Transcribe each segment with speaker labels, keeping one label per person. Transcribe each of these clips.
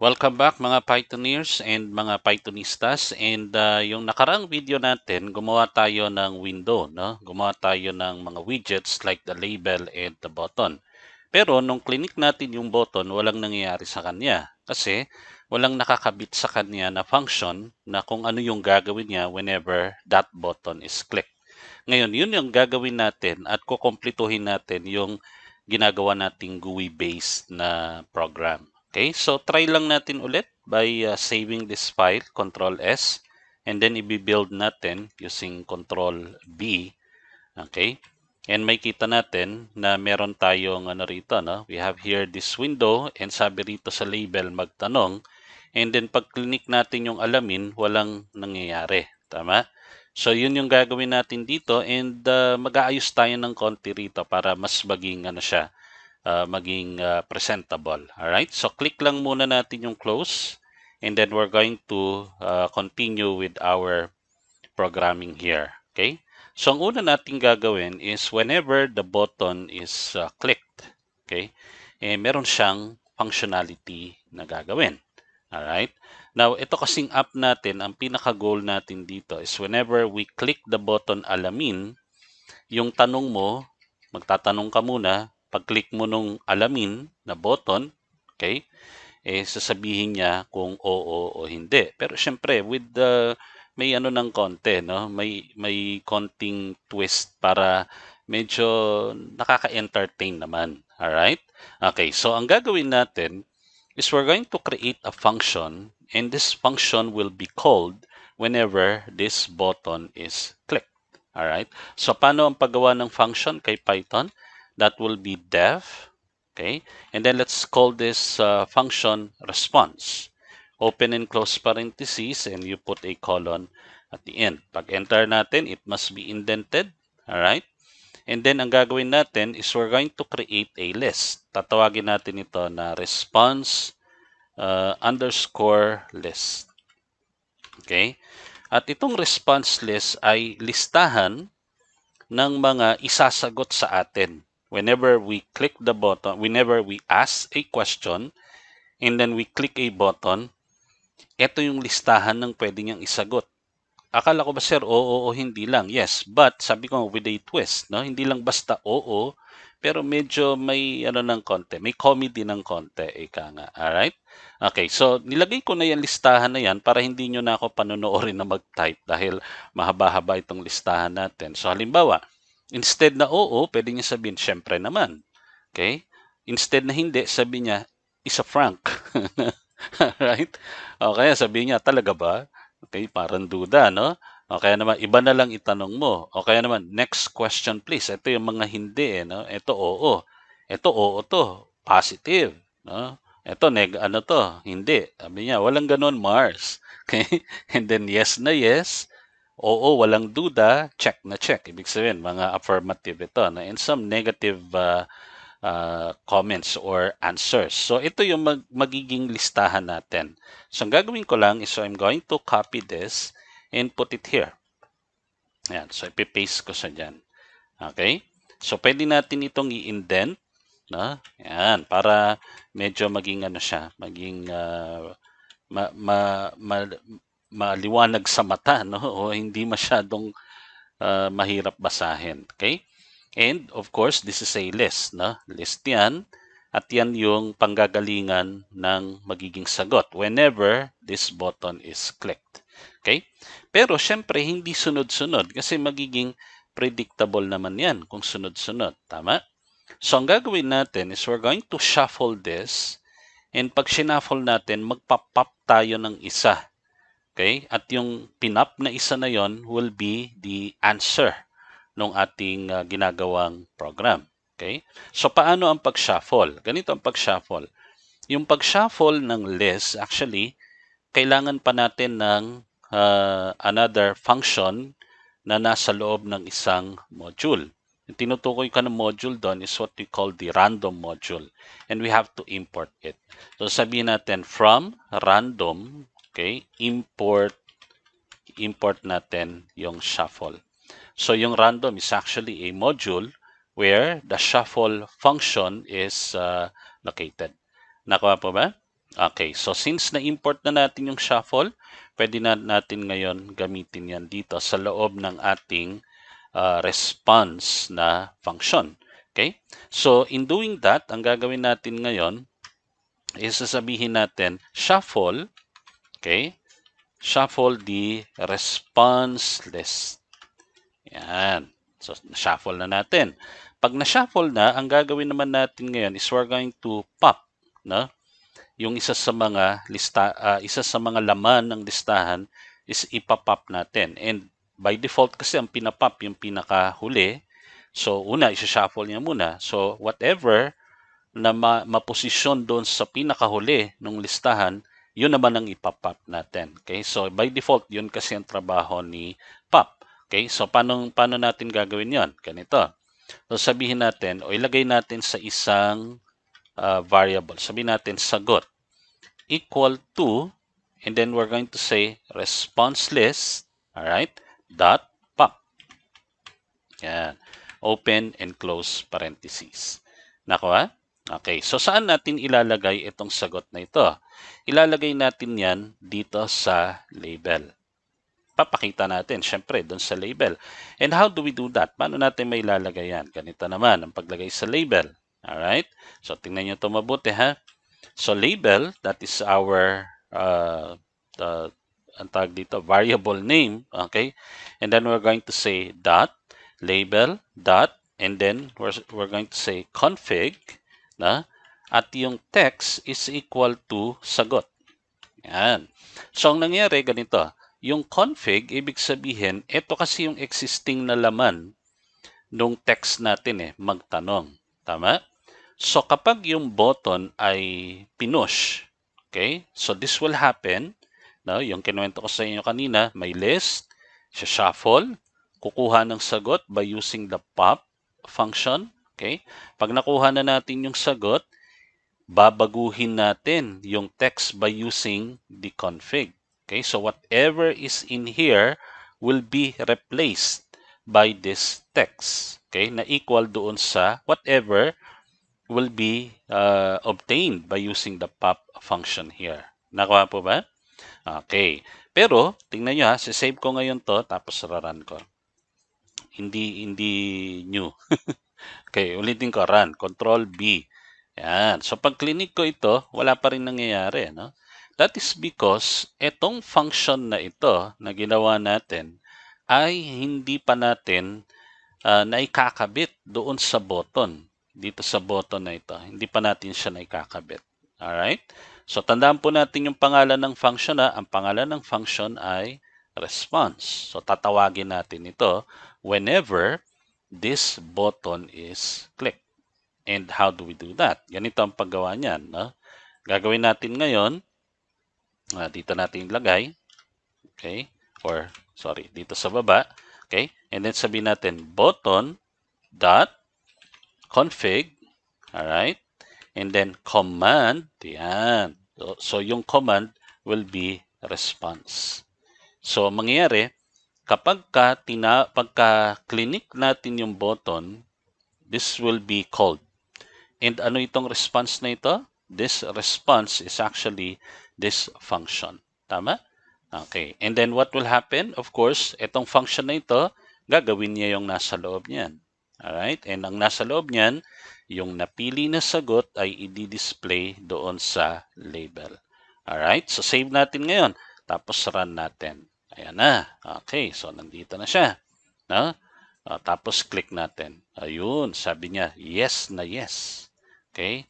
Speaker 1: Welcome back mga Pythoneers and mga Pythonistas. And yung nakaraang video natin, gumawa tayo ng window, no? Gumawa tayo ng mga widgets like the label and the button. Pero nung clinic natin yung button, walang nangyayari sa kanya. Kasi walang nakakabit sa kanya na function na kung ano yung gagawin niya whenever that button is clicked. Ngayon, yun yung gagawin natin at kukumplituhin natin yung ginagawa nating GUI-based na program. Okay, so try lang natin ulit by saving this file, Control S, and then i-build natin using Control B. Okay, and may kita natin na meron tayong ano rito, no? We have here this window and sabi rito sa label magtanong, and then pag click natin yung alamin, walang nangyayari. Tama? So yun yung gagawin natin dito and mag-aayos tayo ng konti rito para mas maging ano siya, maging presentable. Alright? So click lang muna natin yung close and then we're going to continue with our programming here. Okay? So ang una nating gagawin is whenever the button is clicked, okay, meron siyang functionality na gagawin. Alright? Now, ito kasing app natin, ang pinaka-goal natin dito is whenever we click the button alamin, yung tanong mo, magtatanong ka muna, pag-click mo nung alamin na button, okay, sasabihin niya kung oo o hindi. Pero syempre, with the may ano ng konti, no? May konting twist para medyo nakaka-entertain naman. Alright? Okay, so ang gagawin natin is we're going to create a function and this function will be called whenever this button is clicked. Alright? So, paano ang paggawa ng function kay Python? That will be def. Okay? And then let's call this function response. Open and close parentheses and you put a colon at the end. Pag enter natin, it must be indented. Alright? And then ang gagawin natin is we're going to create a list. Tatawagin natin ito na response underscore list. Okay? At itong response list ay listahan ng mga isasagot sa atin. Whenever we click the button, whenever we ask a question, and then we click a button, ito yung listahan ng pwede niyang isagot. Akala ko ba, sir, oo o hindi lang? Yes, but sabi ko with a twist, no? Hindi lang basta oo, pero medyo may ano ng konti, may comedy ng konti, ika nga. Alright? Okay, so nilagay ko na yung listahan na yan para hindi nyo na ako panonoorin na mag-type dahil mahaba-haba itong listahan natin. So halimbawa, instead na oo, pwede niya sabihin, syempre naman. Okay? Instead na hindi, sabi niya, isa frank. Right? O kaya sabi niya, talaga ba? Okay, parang duda, no? O kaya naman, iba na lang itanong mo. O kaya naman, next question please. Ito yung mga hindi, no? Ito oo. Ito oo to. Positive, no? Ito, ano to? Hindi. Sabi niya, walang ganon, Mars. Okay? And then, yes na yes. Oo, walang duda. Check na check. Ibig sabihin, mga affirmative ito. No? And some negative comments or answers. So ito yung magiging listahan natin. So ang gagawin ko lang is so I'm going to copy this and put it here. Ayan, so ipipaste ko sa dyan. Okay? So pwede natin itong i-indent. No? Ayan, para medyo maging ano siya, maging maliwanag sa mata, no? O hindi masyadong mahirap basahin. Okay? And of course, this is a list, no? List 'yan at 'yan yung panggagalingan ng magiging sagot whenever this button is clicked. Okay? Pero syempre hindi sunod-sunod kasi magiging predictable naman 'yan kung sunod-sunod, tama? So ang gagawin natin is we're going to shuffle this and pag shuffle natin, magpa-pop tayo ng isa. Okay? At yung pinap na isa na yon will be the answer ng ating ginagawang program. Okay? So, paano ang pag-shuffle? Ganito ang pag-shuffle. Yung pag-shuffle ng list, actually, kailangan pa natin ng another function na nasa loob ng isang module. Yung tinutukoy ka ng module doon is what we call the random module. And we have to import it. So, sabihin natin from random, okay, import natin yung shuffle. So yung random is actually a module where the shuffle function is located. Nakuha po ba? Okay, so since na-import na natin yung shuffle, pwede na natin ngayon gamitin yan dito sa loob ng ating response na function. Okay? So, in doing that, ang gagawin natin ngayon is sasabihin natin shuffle, okay? Shuffle the response list. Yan. So, shuffle na natin. Pag na-shuffle na, ang gagawin naman natin ngayon is we're going to pop, no? Yung isa sa mga isa sa mga laman ng listahan is ipapop natin. And by default kasi ang pinapop yung pinakahuli. So, una, isa-shuffle niya muna. So, whatever na maposisyon doon sa pinakahuli ng listahan, yun naman ang ipapop natin. Okay? So, by default, yun kasi ang trabaho ni pop. Okay? So, paano natin gagawin yon? Ganito. So, sabihin natin, o ilagay natin sa isang variable. Sabihin natin, sagot equal to, and then we're going to say response list, all right, dot pop. Yan. Open and close parentheses. Nakuha? Okay, so saan natin ilalagay itong sagot na ito? Ilalagay natin yan dito sa label. Papakita natin, syempre, doon sa label. And how do we do that? Paano natin may ilalagay yan? Ganito naman ang paglagay sa label. Alright? So, tingnan nyo ito mabuti, ha? So, label, that is our ang tawag dito, variable name, okay? And then we're going to say dot, label, dot, and then we're going to say config, na, at yung text is equal to sagot. Yan. So, ang nangyari, ganito, yung config, ibig sabihin, ito kasi yung existing na laman nung text natin magtanong. Tama? So, kapag yung button ay pinush, okay? So, this will happen, no? Yung kinuwento ko sa inyo kanina, may list, shuffle, kukuha ng sagot by using the pop function, okay? Pag nakuha na natin yung sagot, babaguhin natin yung text by using the config. Okay, so whatever is in here will be replaced by this text. Okay, na equal doon sa whatever will be obtained by using the pop function here. Nakuha po ba? Okay. Pero, tingnan nyo ha, save ko ngayon to, tapos run ko. Hindi new. Okay, ulitin ko, run. Control B. Yan. So, pag clinic ko ito, wala pa rin nangyayari. No? That is because itong function na ito na ginawa natin ay hindi pa natin naikakabit doon sa button. Dito sa button na ito. Hindi pa natin siya naikakabit. Alright? So, tandaan po natin yung pangalan ng function. Ang pangalan ng function ay response. So, tatawagin natin ito whenever this button is clicked. And how do we do that? Ganito ang paggawa niyan. No? Gagawin natin ngayon, dito natin ilagay. Okay? Or, sorry, dito sa baba. Okay? And then sabihin natin, button dot config. Alright? And then command. Yan. So yung command will be response. So, mangyayari, kapag pagka-clinic natin yung button, this will be called. And ano itong response na ito? This response is actually this function. Tama? Okay. And then what will happen? Of course, itong function na ito, gagawin niya yung nasa loob niyan. Alright? And ang nasa loob niyan, yung napili na sagot ay i-display doon sa label. Alright? So, save natin ngayon. Tapos, run natin. Ayan na. Okay. So, nandito na siya. No? Tapos, click natin. Ayun. Sabi niya, yes na yes. Okay?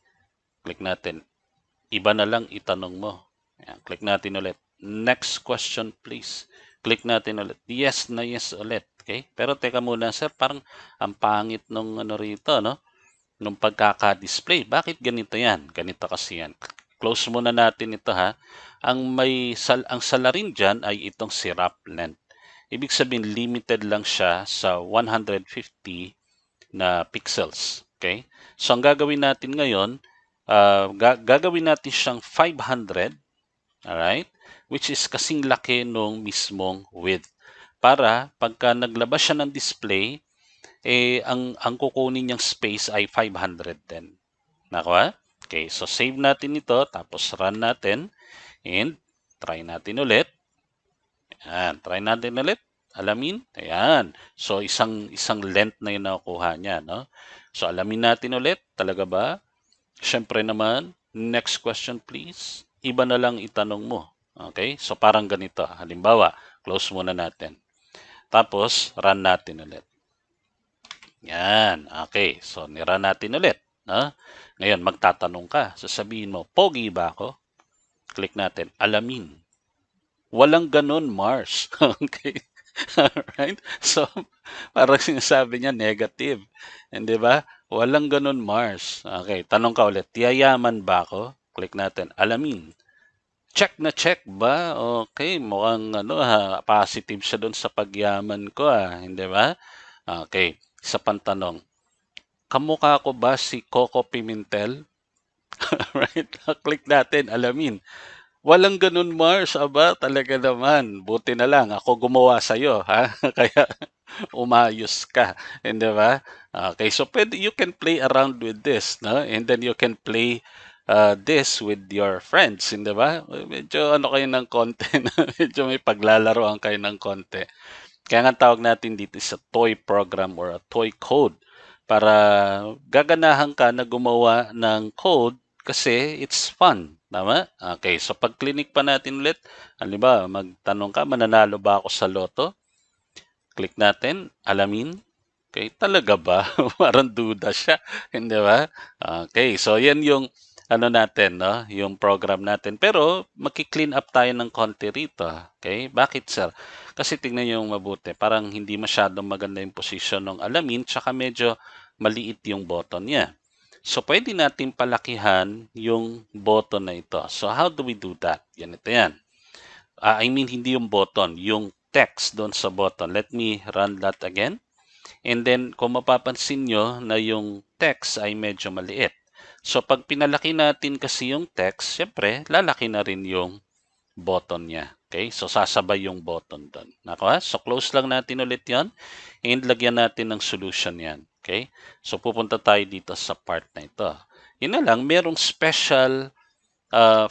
Speaker 1: Click natin. Iba na lang itanong mo. Ayan, click natin ulit. Next question, please. Click natin ulit. Yes na yes ulit. Okay? Pero teka muna, sir. Parang ang pangit nung ano rito, no? Nung pagkaka-display. Bakit ganito yan? Ganito kasi yan. Close muna natin ito, ha? Ang salarin dyan ay itong si wrap length. Ibig sabihin, limited lang siya sa 150 na pixels. Okay? So, ang gagawin natin ngayon, gagawin natin siyang 500, alright? Which is kasing laki nung mismong width. Para pagka naglabas siya ng display, ang kukunin niyang space ay 510. Nakuha? Okay, so save natin ito, tapos run natin, and try natin ulit. Ayan, try natin ulit. Alamin. Ayan. So, isang length na yung nakukuha niya, no? So, alamin natin ulit. Talaga ba? Siyempre naman, next question please. Iba na lang itanong mo. Okay? So, parang ganito. Halimbawa, close muna natin. Tapos, run natin ulit. Yan. Okay. So, nirun natin ulit. No? Ngayon, magtatanong ka. Sasabihin mo, pogi ba ako? Click natin. Alamin. Walang ganun, Mars. Okay? Alright? So, parang sinasabi niya negative. Hindi ba? Walang ganun, Mars. Okay, tanong ka ulit. Yayaman ba ako? Click natin. Alamin. Check na check ba? Okay, mukhang positive siya doon sa pagyaman ko hindi ba? Okay, isa pang tanong. Kamukha ko ba si Coco Pimentel? Right? Click natin, alamin. Walang ganun, Mars. Aba, talaga naman. Buti na lang. Ako gumawa sa'yo, ha? Kaya umayos ka. Hindi ba? Okay, so you can play around with this, no? And then you can play this with your friends, hindi ba? Medyo ano kayo ng konti, medyo may paglalaroan kayo ng konti. Kaya nga tawag natin dito sa toy program or a toy code para gaganahan ka na gumawa ng code kasi it's fun. Tama? Okay, so pag clinic pa natin ulit, halimbawa magtanong ka, mananalo ba ako sa loto? Click natin, alamin. Okay, talaga ba? Parang duda siya, hindi ba? Okay, so yan yung ano natin, no? Yung program natin. Pero magki-clean up tayo ng konti rito. Okay? Bakit, sir? Kasi tingnan yung mabuti. Parang hindi masyadong maganda yung position ng alamin, tsaka medyo maliit yung button niya. So, pwede natin palakihan yung button na ito. So, how do we do that? Yan, ito yan. I mean, hindi yung button, yung text doon sa button. Let me run that again. And then, kung mapapansin nyo na yung text ay medyo maliit. So, pag pinalaki natin kasi yung text, syempre, lalaki na rin yung button niya. Okay? So, sasabay yung button doon. Nako, so, close lang natin ulit yan. And lagyan natin ng solution yan. Okay? So, pupunta tayo dito sa part na ito. Yun na lang, merong special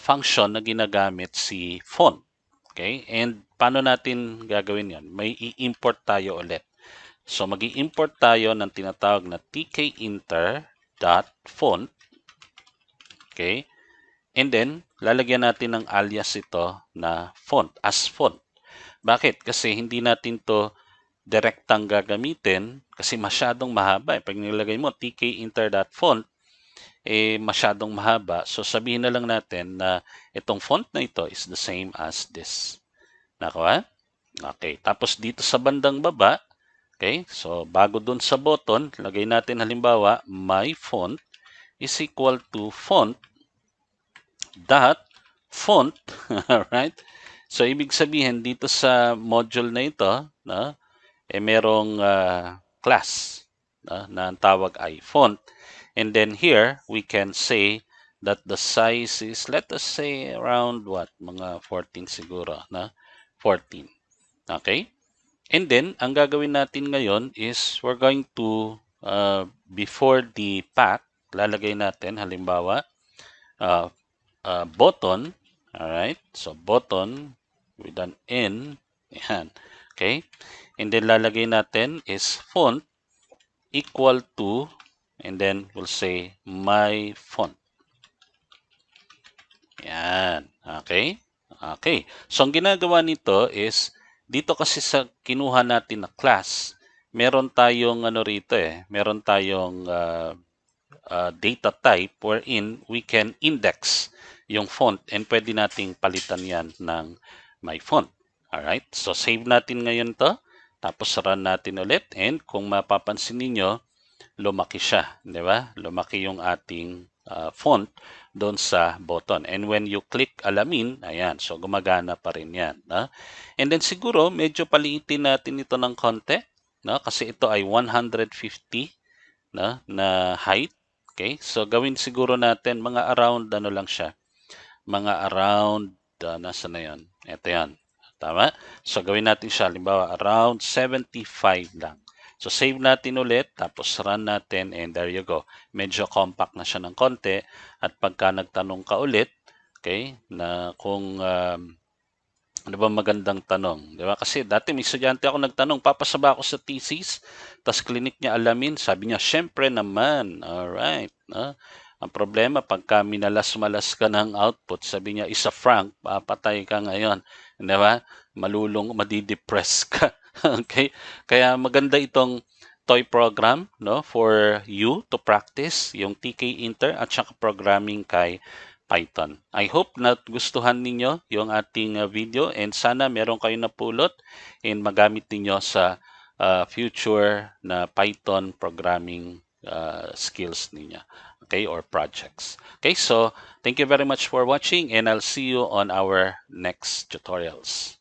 Speaker 1: function na ginagamit si font. Okay? And paano natin gagawin yan? May i-import tayo ulit. So, mag-i-import tayo ng tinatawag na tkinter.font. Okay? And then, lalagyan natin ng alias ito na font, as font. Bakit? Kasi hindi natin to direktang gagamitin kasi masyadong mahaba. Pag nilagay mo tkinter.font, masyadong mahaba. So, sabihin na lang natin na itong font na ito is the same as this. Nakuha? Okay. Tapos dito sa bandang baba, okay, so bago dun sa button, lagay natin halimbawa, my font is equal to font dot font, right? So, ibig sabihin dito sa module na ito, no, merong class na ang tawag ay font. And then here, we can say that the size is, let us say, around what? Mga 14 siguro, na 14. Okay? And then, ang gagawin natin ngayon is we're going to, before the path, lalagay natin, halimbawa, button. Alright? So, button with an N. Yan. Okay? And then, lalagay natin is font equal to, and then we'll say my font. Yan. Okay? Okay. So, ang ginagawa nito is, dito kasi sa kinuha natin na class, meron tayong ano rito meron tayong data type wherein we can index yung font and pwede nating palitan yan ng my font. Alright? So, save natin ngayon to. Tapos, run natin ulit. And kung mapapansin ninyo, lumaki siya. Di ba? Lumaki yung ating font doon sa button. And when you click alamin, ayan, so gumagana pa rin yan. And then siguro, medyo paliitin natin ito ng konti. Kasi ito ay 150 na height. Okay? So, gawin siguro natin mga around, ano lang siya, mga around, nasa na yan? Ito yan. Tama? So, gawin natin siya, halimbawa, around 75 lang. So save natin ulit, tapos run natin, and there you go. Medyo compact na siya ng konti. At pagka nagtanong ka ulit, okay, na kung ano ba magandang tanong, di ba? Kasi dati may estudyante ako nagtanong, papasa ba ako sa thesis? Tas clinic niya alamin, sabi niya, syempre naman. Alright. No? Ang problema, pagka minalas-malas ka ng output, sabi niya, isa franc, papatay ka ngayon. Di ba? Madidepress ka. Okay? Kaya maganda itong toy program, no, for you to practice yung TK Inter at saka programming kay Python. I hope na gustuhan ninyo yung ating video, and sana meron kayong napulot and magamit ninyo sa future na Python programming skills ninyo, okay, or projects. Okay, so thank you very much for watching, and I'll see you on our next tutorials.